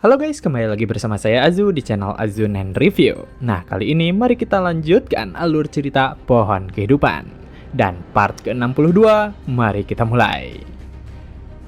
Halo guys, kembali lagi bersama saya Azu di channel Azunen Review. Nah, kali ini mari kita lanjutkan alur cerita Pohon Kehidupan. Dan part ke-62, mari kita mulai.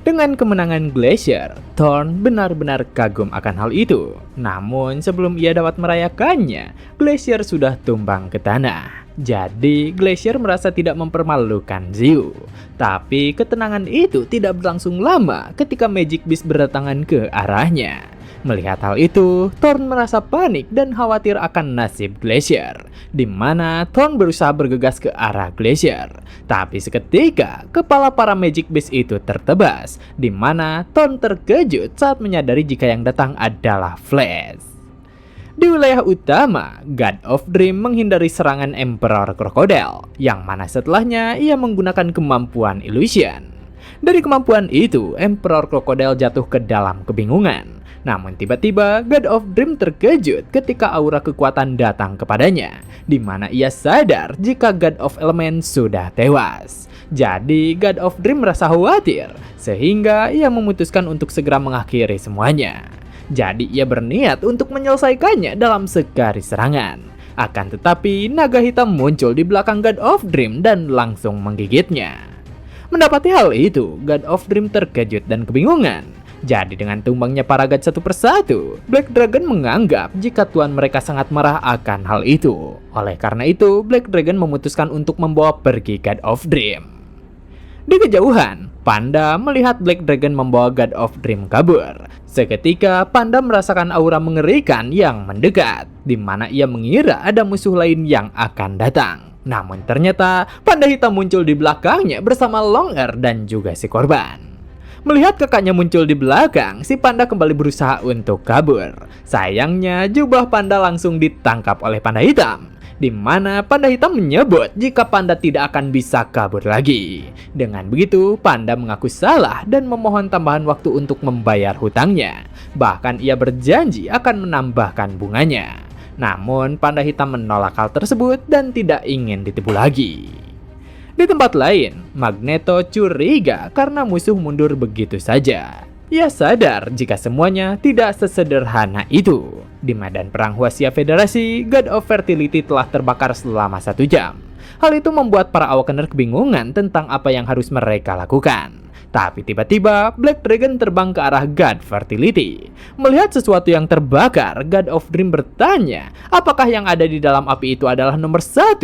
Dengan kemenangan Glacier, Thorn benar-benar kagum akan hal itu. Namun sebelum ia dapat merayakannya, Glacier sudah tumbang ke tanah. Jadi Glacier merasa tidak mempermalukan Xiu. Tapi ketenangan itu tidak berlangsung lama ketika Magic Beast berdatangan ke arahnya. Melihat hal itu, Thorn merasa panik dan khawatir akan nasib Glacier, di mana Thorn berusaha bergegas ke arah Glacier. Tapi seketika, kepala para Magic Beast itu tertebas, di mana Thorn terkejut saat menyadari jika yang datang adalah Flash. Di wilayah utama, God of Dream menghindari serangan Emperor Crocodile, yang mana setelahnya ia menggunakan kemampuan Illusion. Dari kemampuan itu, Emperor Crocodile jatuh ke dalam kebingungan. Namun tiba-tiba God of Dream terkejut ketika aura kekuatan datang kepadanya, di mana ia sadar jika God of Element sudah tewas. Jadi God of Dream merasa khawatir, sehingga ia memutuskan untuk segera mengakhiri semuanya. Jadi ia berniat untuk menyelesaikannya dalam sekali serangan. Akan tetapi naga hitam muncul di belakang God of Dream dan langsung menggigitnya. Mendapati hal itu, God of Dream terkejut dan kebingungan. Jadi dengan tumbangnya para god satu persatu, Black Dragon menganggap jika tuan mereka sangat marah akan hal itu. Oleh karena itu, Black Dragon memutuskan untuk membawa pergi God of Dream. Di kejauhan, Panda melihat Black Dragon membawa God of Dream kabur. Seketika, Panda merasakan aura mengerikan yang mendekat, di mana ia mengira ada musuh lain yang akan datang. Namun ternyata, Panda hitam muncul di belakangnya bersama Long-Ear dan juga si korban. Melihat kakaknya muncul di belakang, si panda kembali berusaha untuk kabur. Sayangnya, jubah panda langsung ditangkap oleh panda hitam, di mana panda hitam menyebut jika panda tidak akan bisa kabur lagi. Dengan begitu, panda mengaku salah dan memohon tambahan waktu untuk membayar hutangnya. Bahkan ia berjanji akan menambahkan bunganya. Namun, panda hitam menolak hal tersebut dan tidak ingin ditipu lagi. Di tempat lain, Magneto curiga karena musuh mundur begitu saja. Ia sadar jika semuanya tidak sesederhana itu. Di medan perang Huaxia Federasi, God of Fertility telah terbakar selama 1 jam. Hal itu membuat para Awakener kebingungan tentang apa yang harus mereka lakukan. Tapi tiba-tiba, Black Dragon terbang ke arah God Fertility. Melihat sesuatu yang terbakar, God of Dream bertanya, apakah yang ada di dalam api itu adalah nomor 1?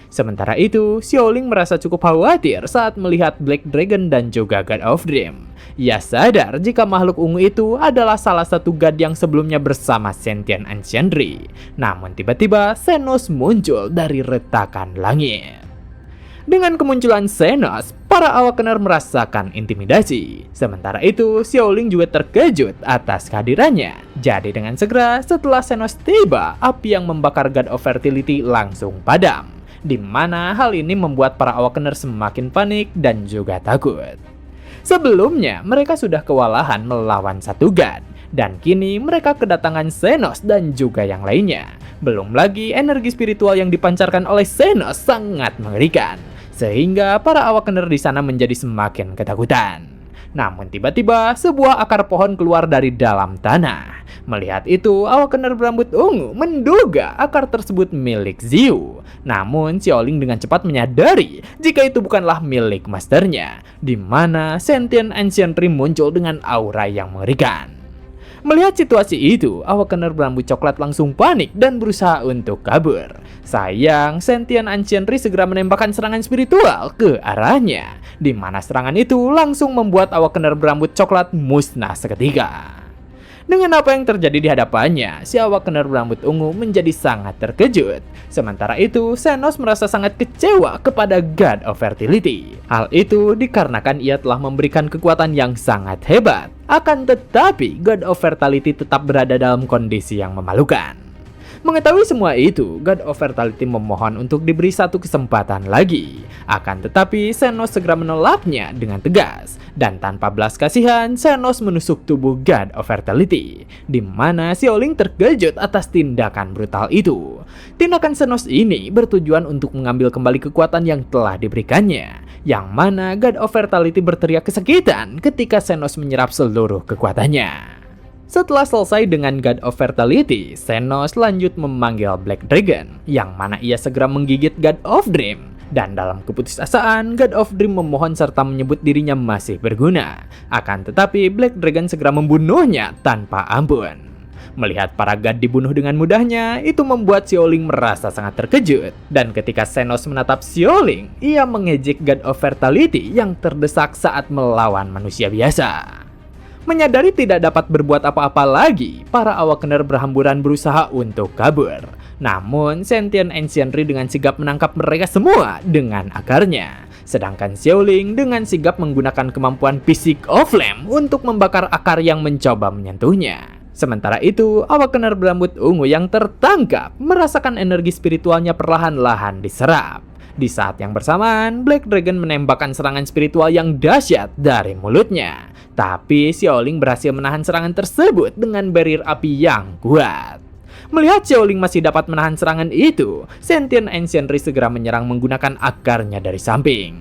Sementara itu, Xiaoling merasa cukup khawatir saat melihat Black Dragon dan juga God of Dream. Ia sadar jika makhluk ungu itu adalah salah satu god yang sebelumnya bersama Sentient Ancientry. Namun tiba-tiba, Xenos muncul dari retakan langit. Dengan kemunculan Xenos, para Awakener merasakan intimidasi. Sementara itu, Xiaoling juga terkejut atas kehadirannya. Jadi dengan segera, setelah Xenos tiba, api yang membakar God of Fertility langsung padam. Di mana hal ini membuat para Awakener semakin panik dan juga takut. Sebelumnya, mereka sudah kewalahan melawan satu god, dan kini mereka kedatangan Xenos dan juga yang lainnya. Belum lagi energi spiritual yang dipancarkan oleh Xenos sangat mengerikan, sehingga para Awakener di sana menjadi semakin ketakutan. Namun tiba-tiba sebuah akar pohon keluar dari dalam tanah. Melihat itu, Awakener berambut ungu menduga akar tersebut milik Xiu. Namun Xiaoling dengan cepat menyadari jika itu bukanlah milik masternya, di mana Sentient Ancientry muncul dengan aura yang mengerikan. Melihat situasi itu, Awakener berambut coklat langsung panik dan berusaha untuk kabur. Sayang, Sentient Ancientry segera menembakkan serangan spiritual ke arahnya, di mana serangan itu langsung membuat Awakener berambut coklat musnah seketika. Dengan apa yang terjadi di hadapannya, si Awakener berambut ungu menjadi sangat terkejut. Sementara itu, Xenos merasa sangat kecewa kepada God of Fertility. Hal itu dikarenakan ia telah memberikan kekuatan yang sangat hebat. Akan tetapi, God of Fertility tetap berada dalam kondisi yang memalukan. Mengetahui semua itu, God of Fertility memohon untuk diberi satu kesempatan lagi. Akan tetapi, Xenos segera menolaknya dengan tegas. Dan tanpa belas kasihan, Xenos menusuk tubuh God of Fertility, di mana Xiaoling terkejut atas tindakan brutal itu. Tindakan Xenos ini bertujuan untuk mengambil kembali kekuatan yang telah diberikannya, yang mana God of Fertility berteriak kesakitan ketika Xenos menyerap seluruh kekuatannya. Setelah selesai dengan God of Fertility, Xenos lanjut memanggil Black Dragon, yang mana ia segera menggigit God of Dream. Dan dalam keputusasaan, God of Dream memohon serta menyebut dirinya masih berguna. Akan tetapi, Black Dragon segera membunuhnya tanpa ampun. Melihat para god dibunuh dengan mudahnya, itu membuat Xiaoling merasa sangat terkejut. Dan ketika Xenos menatap Xiaoling, ia mengejek God of Fertility yang terdesak saat melawan manusia biasa. Menyadari tidak dapat berbuat apa-apa lagi, para Awakener berhamburan berusaha untuk kabur. Namun, Sentient Ancientry dengan sigap menangkap mereka semua dengan akarnya. Sedangkan Xiaoling dengan sigap menggunakan kemampuan Physics of Flame untuk membakar akar yang mencoba menyentuhnya. Sementara itu, Awakener berambut ungu yang tertangkap merasakan energi spiritualnya perlahan-lahan diserap. Di saat yang bersamaan, Black Dragon menembakkan serangan spiritual yang dahsyat dari mulutnya. Tapi Xiaoling berhasil menahan serangan tersebut dengan barrier api yang kuat. Melihat Xiaoling masih dapat menahan serangan itu, Sentient Ancientry segera menyerang menggunakan akarnya dari samping.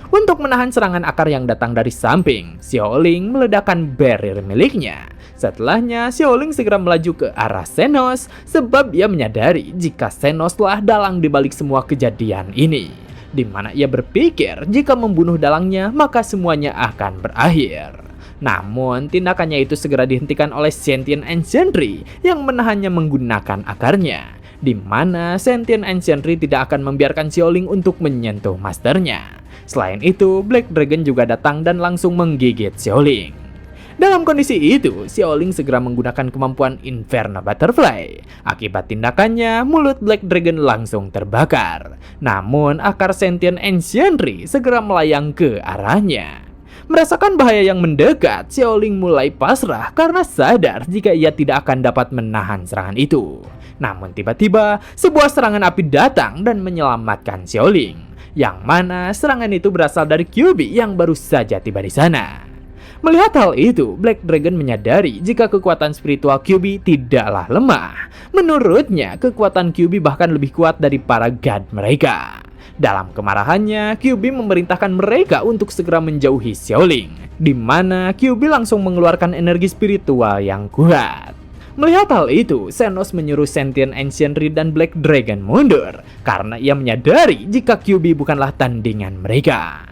Untuk menahan serangan akar yang datang dari samping, Xiaoling meledakkan barrier miliknya. Setelahnya, Xiaoling segera melaju ke arah Xenos sebab ia menyadari jika Xenoslah dalang dibalik semua kejadian ini. Di mana ia berpikir jika membunuh dalangnya maka semuanya akan berakhir. Namun, tindakannya itu segera dihentikan oleh Sentient Ancientry yang menahannya menggunakan akarnya. Di mana Sentient Ancientry tidak akan membiarkan Xiaoling untuk menyentuh masternya. Selain itu, Black Dragon juga datang dan langsung menggigit Xiaoling. Dalam kondisi itu, Xiaoling segera menggunakan kemampuan Inferno Butterfly. Akibat tindakannya, mulut Black Dragon langsung terbakar. Namun, akar Sentient Ancientry segera melayang ke arahnya. Merasakan bahaya yang mendekat, Xiaoling mulai pasrah karena sadar jika ia tidak akan dapat menahan serangan itu. Namun tiba-tiba, sebuah serangan api datang dan menyelamatkan Xiaoling. Yang mana serangan itu berasal dari QB yang baru saja tiba di sana. Melihat hal itu, Black Dragon menyadari jika kekuatan spiritual QB tidaklah lemah. Menurutnya, kekuatan QB bahkan lebih kuat dari para god mereka. Dalam kemarahannya, QB memerintahkan mereka untuk segera menjauhi Xiaoling, di mana QB langsung mengeluarkan energi spiritual yang kuat. Melihat hal itu, Xenos menyuruh Sentient Ancientry dan Black Dragon mundur karena ia menyadari jika QB bukanlah tandingan mereka.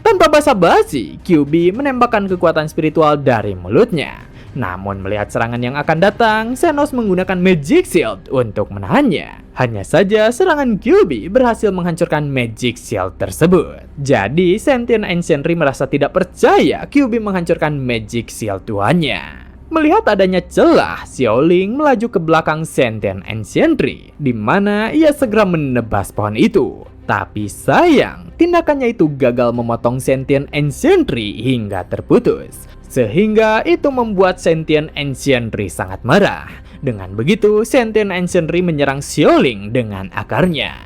Tanpa basa-basi, QB menembakkan kekuatan spiritual dari mulutnya. Namun melihat serangan yang akan datang, Xenos menggunakan Magic Shield untuk menahannya. Hanya saja serangan QB berhasil menghancurkan Magic Shield tersebut. Jadi Sentient Ancientry merasa tidak percaya QB menghancurkan Magic Shield tuannya. Melihat adanya celah, Xiaoling melaju ke belakang Sentient Ancientry, di mana ia segera menebas pohon itu. Tapi sayang, tindakannya itu gagal memotong Sentient Ancientry hingga terputus. Sehingga itu membuat Sentient Ancientry sangat marah. Dengan begitu, Sentient Ancientry menyerang Xiaoling dengan akarnya.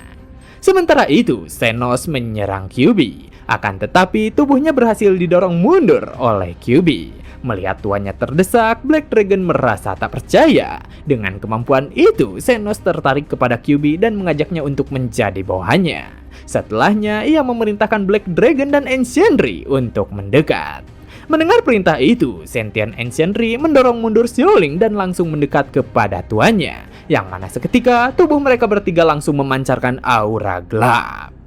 Sementara itu, Xenos menyerang QB. Akan tetapi, tubuhnya berhasil didorong mundur oleh QB. Melihat tuannya terdesak, Black Dragon merasa tak percaya. Dengan kemampuan itu, Xenos tertarik kepada QB dan mengajaknya untuk menjadi bawahannya. Setelahnya, ia memerintahkan Black Dragon dan Ancientry untuk mendekat. Mendengar perintah itu, Sentient Ancientry mendorong mundur Xiaoling dan langsung mendekat kepada tuannya. Yang mana seketika, tubuh mereka bertiga langsung memancarkan aura gelap.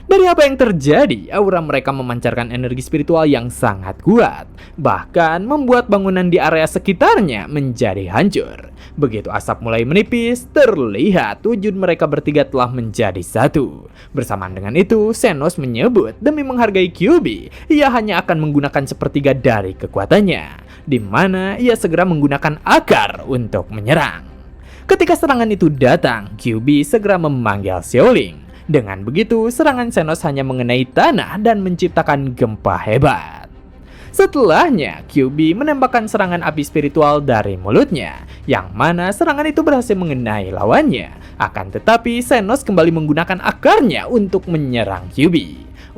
Dari apa yang terjadi, aura mereka memancarkan energi spiritual yang sangat kuat, bahkan membuat bangunan di area sekitarnya menjadi hancur. Begitu asap mulai menipis, terlihat wujud mereka bertiga telah menjadi satu. Bersamaan dengan itu, Xenos menyebut demi menghargai QB, ia hanya akan menggunakan sepertiga dari kekuatannya, di mana ia segera menggunakan akar untuk menyerang. Ketika serangan itu datang, QB segera memanggil Xiaoling. Dengan begitu, serangan Xenos hanya mengenai tanah dan menciptakan gempa hebat. Setelahnya, QB menembakkan serangan api spiritual dari mulutnya, yang mana serangan itu berhasil mengenai lawannya. Akan tetapi, Xenos kembali menggunakan akarnya untuk menyerang QB.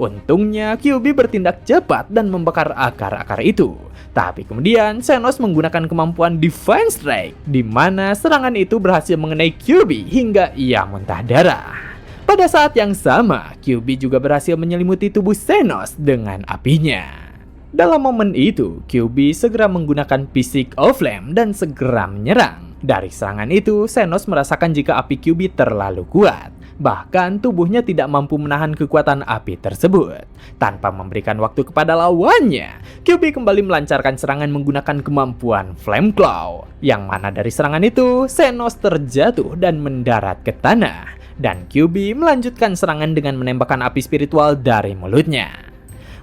Untungnya, QB bertindak cepat dan membakar akar-akar itu. Tapi kemudian, Xenos menggunakan kemampuan Divine Strike, di mana serangan itu berhasil mengenai QB hingga ia muntah darah. Pada saat yang sama, QB juga berhasil menyelimuti tubuh Xenos dengan apinya. Dalam momen itu, Kyuubi segera menggunakan Physic of Flame dan segera menyerang. Dari serangan itu, Zenos merasakan jika api Kyuubi terlalu kuat. Bahkan tubuhnya tidak mampu menahan kekuatan api tersebut. Tanpa memberikan waktu kepada lawannya, Kyuubi kembali melancarkan serangan menggunakan kemampuan Flame Claw. Yang mana dari serangan itu, Zenos terjatuh dan mendarat ke tanah. Dan Kyuubi melanjutkan serangan dengan menembakkan api spiritual dari mulutnya.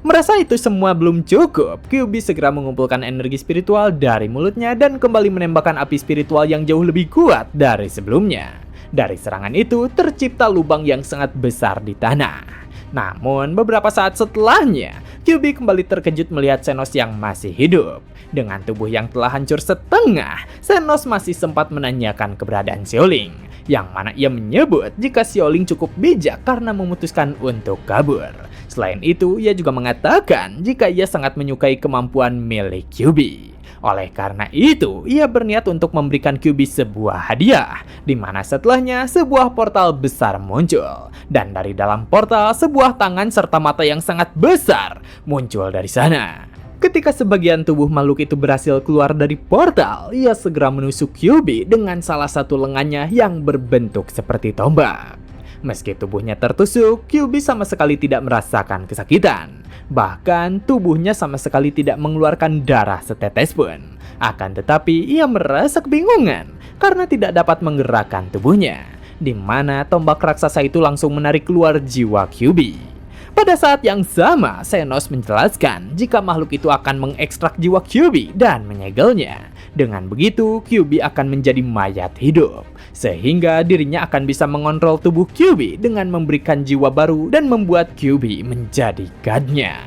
Merasa itu semua belum cukup, Kyuubi segera mengumpulkan energi spiritual dari mulutnya dan kembali menembakkan api spiritual yang jauh lebih kuat dari sebelumnya. Dari serangan itu tercipta lubang yang sangat besar di tanah. Namun beberapa saat setelahnya, Kyuubi kembali terkejut melihat Zenos yang masih hidup. Dengan tubuh yang telah hancur setengah, Zenos masih sempat menanyakan keberadaan Xiaoling, yang mana ia menyebut jika Xiaoling cukup bijak karena memutuskan untuk kabur. Selain itu, ia juga mengatakan jika ia sangat menyukai kemampuan milik Kyuubi. Oleh karena itu, ia berniat untuk memberikan Kyuubi sebuah hadiah, di mana setelahnya sebuah portal besar muncul. Dan dari dalam portal, sebuah tangan serta mata yang sangat besar muncul dari sana. Ketika sebagian tubuh makhluk itu berhasil keluar dari portal, ia segera menusuk Kyuubi dengan salah satu lengannya yang berbentuk seperti tombak. Meski tubuhnya tertusuk, Kyuubi sama sekali tidak merasakan kesakitan. Bahkan tubuhnya sama sekali tidak mengeluarkan darah setetes pun. Akan tetapi ia merasa kebingungan karena tidak dapat menggerakkan tubuhnya, di mana tombak raksasa itu langsung menarik keluar jiwa Kyuubi. Pada saat yang sama, Zenos menjelaskan jika makhluk itu akan mengekstrak jiwa Kyuubi dan menyegelnya. Dengan begitu, Kyuubi akan menjadi mayat hidup, sehingga dirinya akan bisa mengontrol tubuh Kyuubi dengan memberikan jiwa baru dan membuat Kyuubi menjadi godnya.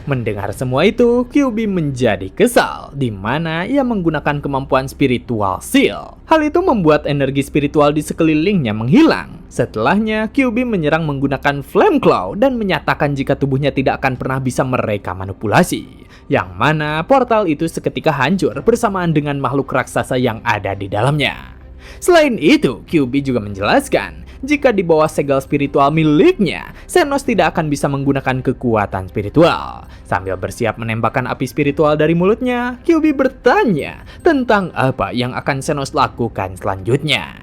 Mendengar semua itu, Kyuubi menjadi kesal, di mana ia menggunakan kemampuan spiritual seal. Hal itu membuat energi spiritual di sekelilingnya menghilang. Setelahnya, Kyuubi menyerang menggunakan Flame Claw dan menyatakan jika tubuhnya tidak akan pernah bisa mereka manipulasi. Yang mana portal itu seketika hancur bersamaan dengan makhluk raksasa yang ada di dalamnya. Selain itu, Kyuubi juga menjelaskan jika di bawah segel spiritual miliknya, Zenos tidak akan bisa menggunakan kekuatan spiritual. Sambil bersiap menembakkan api spiritual dari mulutnya, Kyuubi bertanya tentang apa yang akan Zenos lakukan selanjutnya.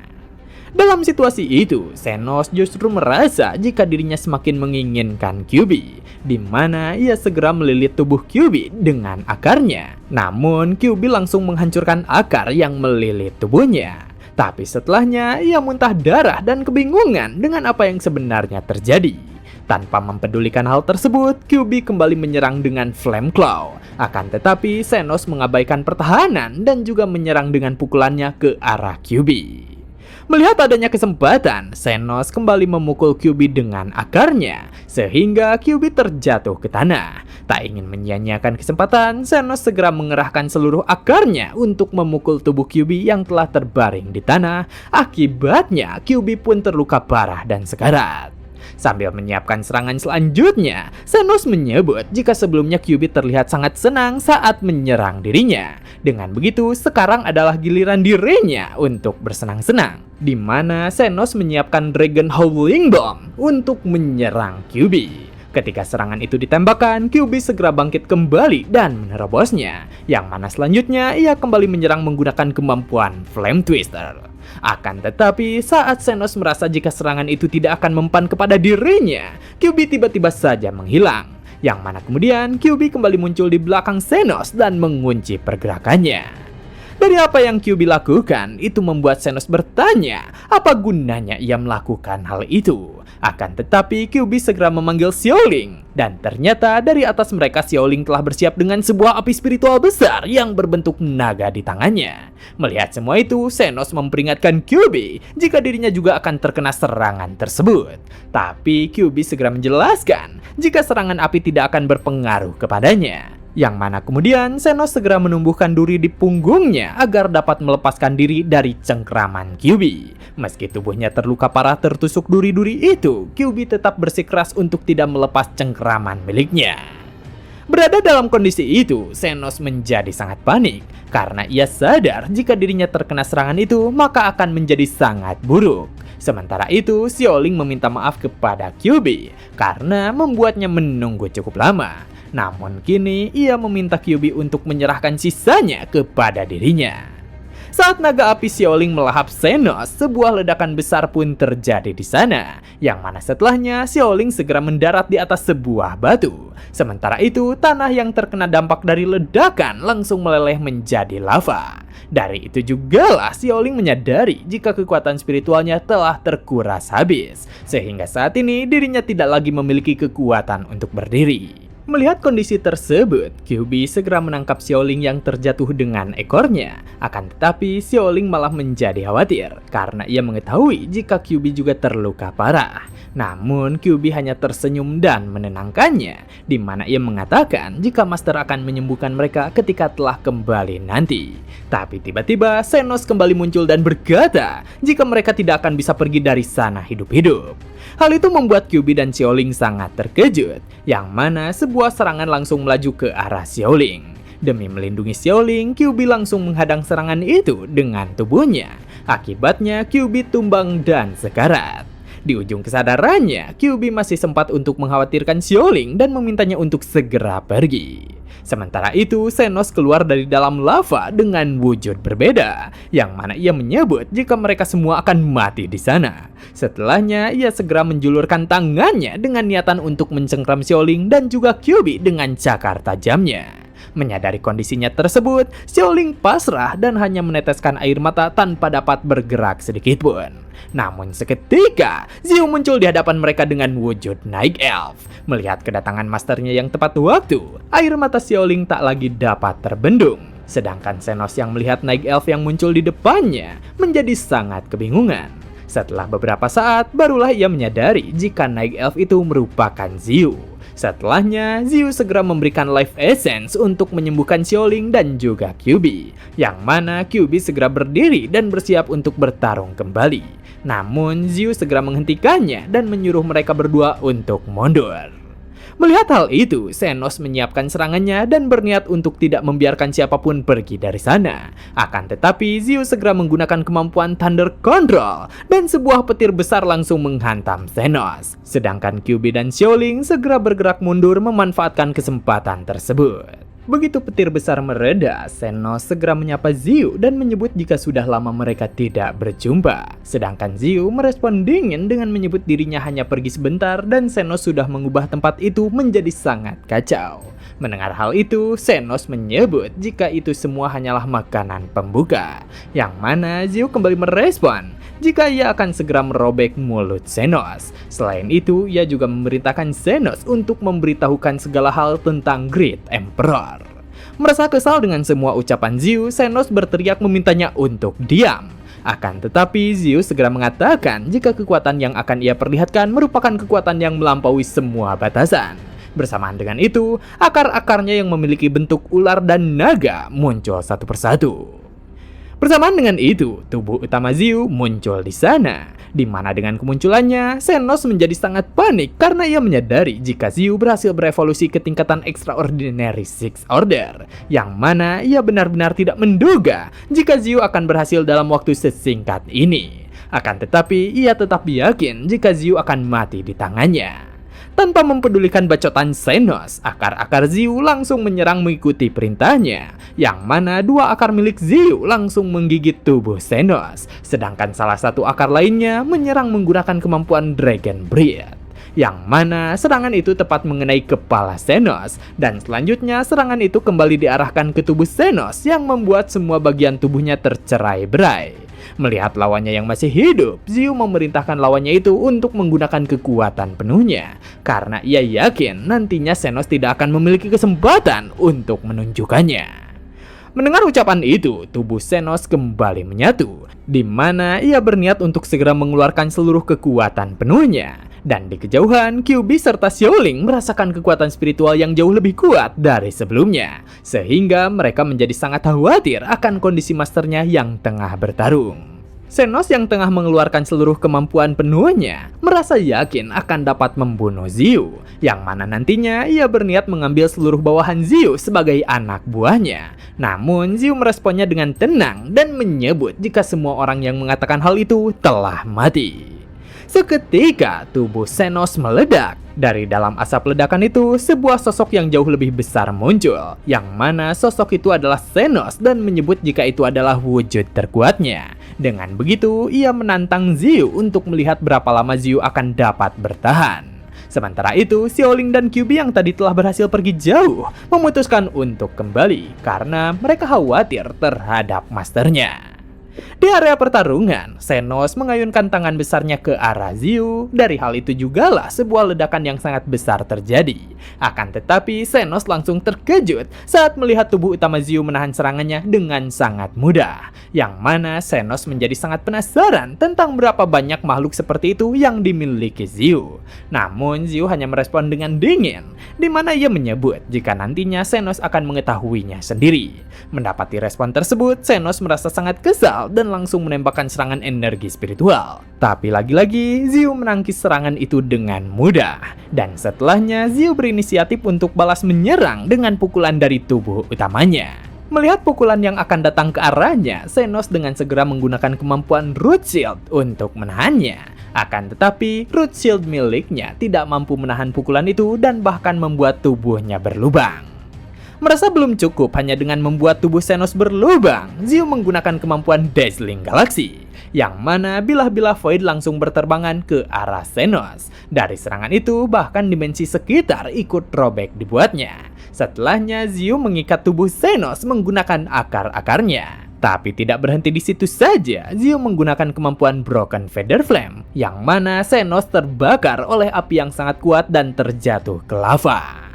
Dalam situasi itu, Zenos justru merasa jika dirinya semakin menginginkan Kyuubi, di mana ia segera melilit tubuh Kyuubi dengan akarnya. Namun, Kyuubi langsung menghancurkan akar yang melilit tubuhnya. Tapi setelahnya, ia muntah darah dan kebingungan dengan apa yang sebenarnya terjadi. Tanpa mempedulikan hal tersebut, Kyuubi kembali menyerang dengan Flame Claw. Akan tetapi, Zenos mengabaikan pertahanan dan juga menyerang dengan pukulannya ke arah Kyuubi. Melihat adanya kesempatan, Zenos kembali memukul Kyuubi dengan akarnya, sehingga Kyuubi terjatuh ke tanah. Tak ingin menyia-nyiakan kesempatan, Zenos segera mengerahkan seluruh akarnya untuk memukul tubuh Kyuubi yang telah terbaring di tanah. Akibatnya, Kyuubi pun terluka parah dan sekarat. Sambil menyiapkan serangan selanjutnya, Zenos menyebut jika sebelumnya Kyuubi terlihat sangat senang saat menyerang dirinya. Dengan begitu, sekarang adalah giliran dirinya untuk bersenang-senang, di mana Zenos menyiapkan Dragon Howling Bomb untuk menyerang Kyuubi. Ketika serangan itu ditembakkan, Kyuubi segera bangkit kembali dan menerobosnya, yang mana selanjutnya ia kembali menyerang menggunakan kemampuan Flame Twister. Akan tetapi, saat Zenos merasa jika serangan itu tidak akan mempan kepada dirinya, Kyuubi tiba-tiba saja menghilang. Yang mana kemudian Kyuubi kembali muncul di belakang Zenos dan mengunci pergerakannya. Dari apa yang Kyuubi lakukan, itu membuat Zenos bertanya apa gunanya ia melakukan hal itu. Akan tetapi Kyuubi segera memanggil Xiaoling, dan ternyata dari atas mereka Xiaoling telah bersiap dengan sebuah api spiritual besar yang berbentuk naga di tangannya. Melihat semua itu, Zenos memperingatkan Kyuubi jika dirinya juga akan terkena serangan tersebut. Tapi Kyuubi segera menjelaskan jika serangan api tidak akan berpengaruh kepadanya. Yang mana kemudian Zenos segera menumbuhkan duri di punggungnya agar dapat melepaskan diri dari cengkraman Kyuubi. Meski tubuhnya terluka parah tertusuk duri-duri itu, Kyuubi tetap bersikeras untuk tidak melepas cengkraman miliknya. Berada dalam kondisi itu, Zenos menjadi sangat panik karena ia sadar jika dirinya terkena serangan itu maka akan menjadi sangat buruk. Sementara itu, Xiaoling meminta maaf kepada Kyuubi karena membuatnya menunggu cukup lama. Namun kini ia meminta Kyuubi untuk menyerahkan sisanya kepada dirinya. Saat naga api Xiaoling melahap Zenos, sebuah ledakan besar pun terjadi di sana, yang mana setelahnya Xiaoling segera mendarat di atas sebuah batu. Sementara itu, tanah yang terkena dampak dari ledakan langsung meleleh menjadi lava. Dari itu jugalah Xiaoling menyadari jika kekuatan spiritualnya telah terkuras habis, sehingga saat ini dirinya tidak lagi memiliki kekuatan untuk berdiri. Melihat kondisi tersebut, Kyuubi segera menangkap Xiaoling yang terjatuh dengan ekornya. Akan tetapi, Xiaoling malah menjadi khawatir karena ia mengetahui jika Kyuubi juga terluka parah. Namun, Kyuubi hanya tersenyum dan menenangkannya, di mana ia mengatakan jika Master akan menyembuhkan mereka ketika telah kembali nanti. Tapi tiba-tiba, Zenos kembali muncul dan berkata jika mereka tidak akan bisa pergi dari sana hidup-hidup. Hal itu membuat Kyuubi dan Xiaoling sangat terkejut, yang mana sebuah serangan langsung melaju ke arah Xiaoling. Demi melindungi Xiaoling, Kyuubi langsung menghadang serangan itu dengan tubuhnya. Akibatnya, Kyuubi tumbang dan sekarat. Di ujung kesadarannya, Kyuubi masih sempat untuk mengkhawatirkan Xiaoling dan memintanya untuk segera pergi. Sementara itu, Zenos keluar dari dalam lava dengan wujud berbeda, yang mana ia menyebut jika mereka semua akan mati di sana. Setelahnya, ia segera menjulurkan tangannya dengan niatan untuk mencengkram Xiaoling dan juga Kyuubi dengan cakar tajamnya. Menyadari kondisinya tersebut, Xiaoling pasrah dan hanya meneteskan air mata tanpa dapat bergerak sedikit pun. Namun seketika, Xiu muncul di hadapan mereka dengan wujud Night Elf. Melihat kedatangan masternya yang tepat waktu, air mata Xiaoling tak lagi dapat terbendung. Sedangkan Zenos yang melihat Night Elf yang muncul di depannya menjadi sangat kebingungan. Setelah beberapa saat, barulah ia menyadari jika Night Elf itu merupakan Xiu. Setelahnya, Xiu segera memberikan Life Essence untuk menyembuhkan Xiaoling dan juga Kyuubi, yang mana Kyuubi segera berdiri dan bersiap untuk bertarung kembali. Namun, Xiu segera menghentikannya dan menyuruh mereka berdua untuk mundur. Melihat hal itu, Zenos menyiapkan serangannya dan berniat untuk tidak membiarkan siapapun pergi dari sana. Akan tetapi, Xiu segera menggunakan kemampuan Thunder Control dan sebuah petir besar langsung menghantam Zenos. Sedangkan Kyuubi dan Xiaoling segera bergerak mundur memanfaatkan kesempatan tersebut. Begitu petir besar mereda, Zenos segera menyapa Xiu dan menyebut jika sudah lama mereka tidak berjumpa. Sedangkan Xiu merespon dingin dengan menyebut dirinya hanya pergi sebentar dan Zenos sudah mengubah tempat itu menjadi sangat kacau. Mendengar hal itu, Zenos menyebut jika itu semua hanyalah makanan pembuka, yang mana Xiu kembali merespon jika ia akan segera merobek mulut Zenos. Selain itu, ia juga memerintahkan Zenos untuk memberitahukan segala hal tentang Great Emperor. Merasa kesal dengan semua ucapan Xiu, Zenos berteriak memintanya untuk diam. Akan tetapi, Xiu segera mengatakan jika kekuatan yang akan ia perlihatkan merupakan kekuatan yang melampaui semua batasan. Bersamaan dengan itu, akar-akarnya yang memiliki bentuk ular dan naga muncul satu persatu. Bersamaan dengan itu, tubuh utama Xiu muncul di sana, di mana dengan kemunculannya, Zenos menjadi sangat panik karena ia menyadari jika Xiu berhasil berevolusi ke tingkatan Extraordinary Six Order, yang mana ia benar-benar tidak menduga jika Xiu akan berhasil dalam waktu sesingkat ini. Akan tetapi, ia tetap yakin jika Xiu akan mati di tangannya. Tanpa mempedulikan bacotan Zenos, akar-akar Xiu langsung menyerang mengikuti perintahnya, yang mana dua akar milik Xiu langsung menggigit tubuh Zenos, sedangkan salah satu akar lainnya menyerang menggunakan kemampuan Dragon Breath, yang mana serangan itu tepat mengenai kepala Zenos, dan selanjutnya serangan itu kembali diarahkan ke tubuh Zenos yang membuat semua bagian tubuhnya tercerai-berai. Melihat lawannya yang masih hidup, Xiu memerintahkan lawannya itu untuk menggunakan kekuatan penuhnya, karena ia yakin nantinya Zenos tidak akan memiliki kesempatan untuk menunjukkannya. Mendengar ucapan itu, tubuh Zenos kembali menyatu, di mana ia berniat untuk segera mengeluarkan seluruh kekuatan penuhnya. Dan di kejauhan, Kyuubi serta Xiaoling merasakan kekuatan spiritual yang jauh lebih kuat dari sebelumnya, sehingga mereka menjadi sangat khawatir akan kondisi masternya yang tengah bertarung. Zenos yang tengah mengeluarkan seluruh kemampuan penuhnya merasa yakin akan dapat membunuh Xiu, yang mana nantinya ia berniat mengambil seluruh bawahan Xiu sebagai anak buahnya. Namun Xiu meresponnya dengan tenang dan menyebut jika semua orang yang mengatakan hal itu telah mati. Seketika tubuh Zenos meledak Dari dalam asap ledakan itu, sebuah sosok yang jauh lebih besar muncul, yang mana sosok itu adalah Zenos dan menyebut jika itu adalah wujud terkuatnya. Dengan begitu, ia menantang Xiu untuk melihat berapa lama Xiu akan dapat bertahan. Sementara itu, Xiaoling dan QB yang tadi telah berhasil pergi jauh, memutuskan untuk kembali karena mereka khawatir terhadap masternya. Di area pertarungan, Zenos mengayunkan tangan besarnya ke arah Xiu. Dari hal itu jugalah sebuah ledakan yang sangat besar terjadi. Akan tetapi, Zenos langsung terkejut saat melihat tubuh utama Xiu menahan serangannya dengan sangat mudah. Yang mana Zenos menjadi sangat penasaran tentang berapa banyak makhluk seperti itu yang dimiliki Xiu. Namun, Xiu hanya merespon dengan dingin, di mana ia menyebut jika nantinya Zenos akan mengetahuinya sendiri. Mendapati respon tersebut, Zenos merasa sangat kesal dan langsung menembakkan serangan energi spiritual. Tapi lagi-lagi, Xiu menangkis serangan itu dengan mudah. Dan setelahnya, Xiu berinisiatif untuk balas menyerang dengan pukulan dari tubuh utamanya. Melihat pukulan yang akan datang ke arahnya, Zenos dengan segera menggunakan kemampuan Root Shield untuk menahannya. Akan tetapi, Root Shield miliknya tidak mampu menahan pukulan itu dan bahkan membuat tubuhnya berlubang. Merasa belum cukup hanya dengan membuat tubuh Zenos berlubang, Xiu menggunakan kemampuan Dazzling Galaxy, yang mana bilah-bilah void langsung berterbangan ke arah Zenos. Dari serangan itu, bahkan dimensi sekitar ikut robek dibuatnya. Setelahnya, Xiu mengikat tubuh Zenos menggunakan akar-akarnya. Tapi tidak berhenti di situ saja, Xiu menggunakan kemampuan Broken Feather Flame, yang mana Zenos terbakar oleh api yang sangat kuat dan terjatuh ke lava.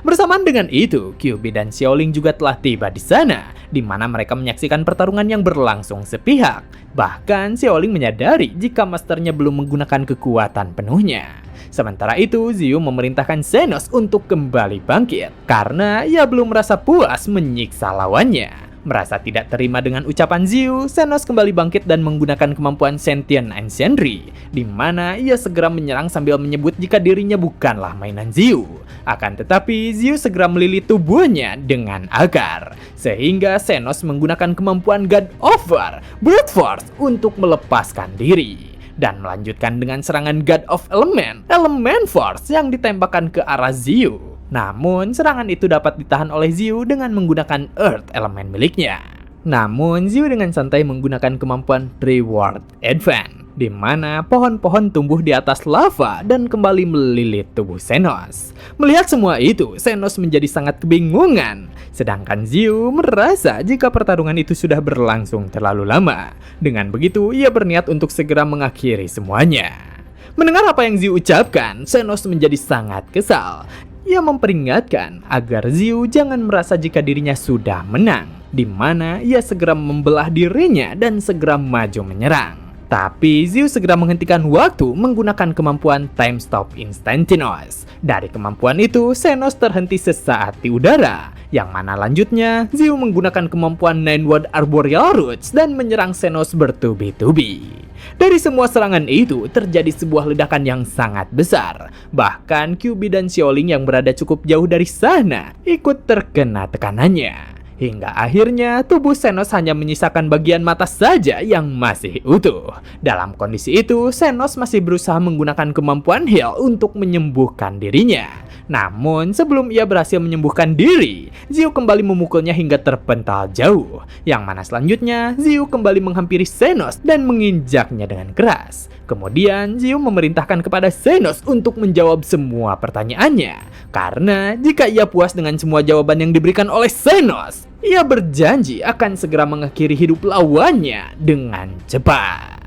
Bersamaan dengan itu, QB dan Xiaoling juga telah tiba di sana, di mana mereka menyaksikan pertarungan yang berlangsung sepihak. Bahkan, Xiaoling menyadari jika masternya belum menggunakan kekuatan penuhnya. Sementara itu, Xiu memerintahkan Zenos untuk kembali bangkit, karena ia belum merasa puas menyiksa lawannya. Merasa tidak terima dengan ucapan Xiu, Zenos kembali bangkit dan menggunakan kemampuan Sentient Ancientry, di mana ia segera menyerang sambil menyebut jika dirinya bukanlah mainan Xiu. Akan tetapi, Xiu segera melilit tubuhnya dengan akar, sehingga Zenos menggunakan kemampuan God of War, Brute Force untuk melepaskan diri. Dan melanjutkan dengan serangan God of Element, Element Force yang ditembakkan ke arah Xiu. Namun, serangan itu dapat ditahan oleh Xiu dengan menggunakan Earth elemen miliknya. Namun, Xiu dengan santai menggunakan kemampuan Reward Advance, di mana pohon-pohon tumbuh di atas lava dan kembali melilit tubuh Zenos. Melihat semua itu, Zenos menjadi sangat kebingungan. Sedangkan Xiu merasa jika pertarungan itu sudah berlangsung terlalu lama. Dengan begitu, ia berniat untuk segera mengakhiri semuanya. Mendengar apa yang Xiu ucapkan, Zenos menjadi sangat kesal. Ia memperingatkan agar Xiu jangan merasa jika dirinya sudah menang, di mana ia segera membelah dirinya dan segera maju menyerang. Tapi Xiu segera menghentikan waktu menggunakan kemampuan Time Stop Instantaneous. Dari kemampuan itu, Zenos terhenti sesaat di udara, yang mana lanjutnya Xiu menggunakan kemampuan Nine Word Arboreal Roots dan menyerang Zenos bertubi-tubi. Dari semua serangan itu, terjadi sebuah ledakan yang sangat besar. Bahkan QB dan Xiaoling yang berada cukup jauh dari sana ikut terkena tekanannya. Hingga akhirnya tubuh Zenos hanya menyisakan bagian mata saja yang masih utuh. Dalam kondisi itu, Zenos masih berusaha menggunakan kemampuan heal untuk menyembuhkan dirinya. Namun, sebelum ia berhasil menyembuhkan diri, Xiu kembali memukulnya hingga terpental jauh. Yang mana selanjutnya, Xiu kembali menghampiri Zenos dan menginjaknya dengan keras. Kemudian, Xiu memerintahkan kepada Zenos untuk menjawab semua pertanyaannya. Karena jika ia puas dengan semua jawaban yang diberikan oleh Zenos, ia berjanji akan segera mengakhiri hidup lawannya dengan cepat.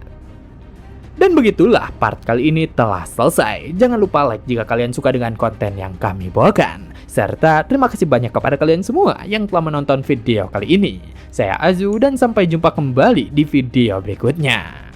Dan begitulah part kali ini telah selesai. Jangan lupa like jika kalian suka dengan konten yang kami bawakan. Serta terima kasih banyak kepada kalian semua yang telah menonton video kali ini. Saya Azu dan sampai jumpa kembali di video berikutnya.